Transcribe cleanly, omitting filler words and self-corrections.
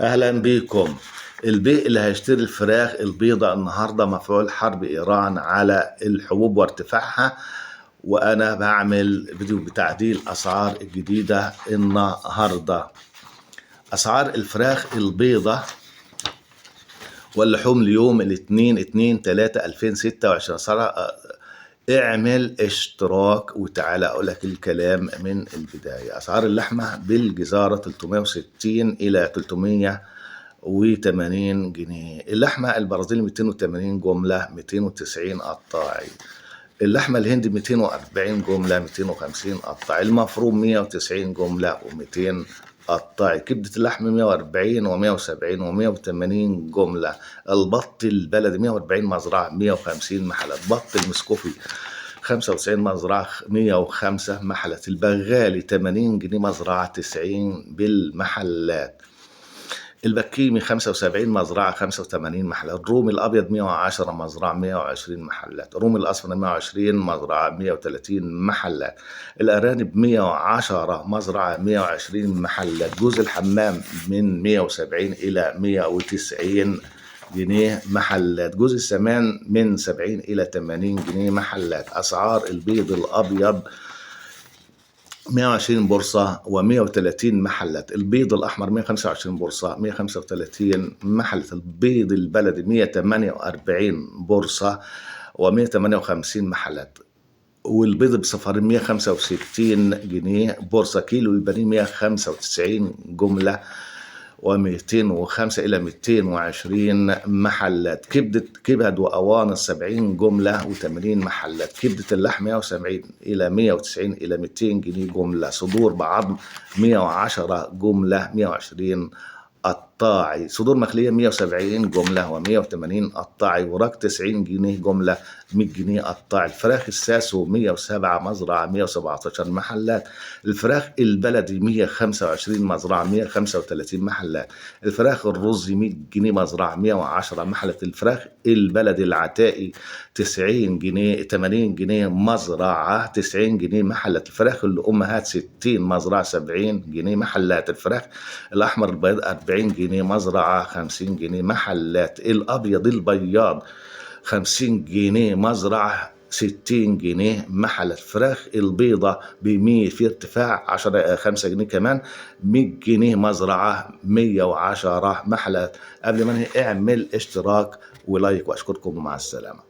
اهلا بيكم. البيء اللي هيشتري الفراخ البيضة النهاردة مفعول حرب ايران على الحبوب وارتفاعها، وانا بعمل فيديو بتعديل اسعار الجديدة النهاردة. اسعار الفراخ البيضة واللحوم اليوم الاثنين 2/3/2026. اعمل اشتراك وتعالى اقول لك الكلام من البداية. اسعار اللحمة بالجزارة 360 الى 380 جنيه. اللحمة البرازيلي 280 جملة 290 قطاعي. اللحمة الهندي 240 جملة 250 قطاعي. المفروم 190 جملة و200 قطاعي. كبدة اللحم 140 و170 و180 جملة. البط البلدي 140 مزرعة 150 محلات. بط المسكوفي 95 مزرعة 105 محلات. البغالي 80 جنيه مزرعة 90 بالمحلات. البكيمي 75 مزرعة 85 محلات. الرومي الأبيض 110 مزرعة 120 محلات. الرومي الأصفر 120 مزرعة 130 محلات. الأرانب 110 مزرعة 120 محلات. جوز الحمام من 170 إلى 190 جنيه محلات. جوز السمان من 70 إلى 80 جنيه محلات. أسعار البيض الأبيض 120 بورصة و130 محلات. البيض الأحمر 125 بورصة 135 محلات. البيض البلدي 148 بورصة و158 محلات. والبيض بصفار 165 جنيه بورصة. كيلو البانيه 195 جملة و205 إلى 220 محلات. كبد وأوانص 70 جملة و80 محلات. كبدة اللحم 170 إلى 190 إلى 200 جنيه جملة. صدور بعظم 110 جملة 120 قطاعي. صدور مخلية 170 جملة و180 قطاعي. وراك 90 جنيه جملة 100 جنيه قطاعي. الفراخ الساسو 107 مزرعة 117 محلات. الفراخ البلدي 125 مزرعة 135 محلات. الفراخ الرزي 100 جنيه مزرعة 110 محلات. الفراخ البلدي العتائي 90 جنيه 80 جنيه مزرعة 90 جنيه محلات. الفراخ الأمهات 60 مزرعة 70 جنيه محلات. الفراخ الأحمر البيض 40 جنيه مزرعة 50 جنيه محلات. الأبيض البياض 50 جنيه مزرعة 60 جنيه محلات. الفراخ البيضة ب100 في ارتفاع 5 جنيه كمان 100 جنيه مزرعة 110 محلات. قبل ما اعمل اشتراك ولايك واشكركم ومع السلامة.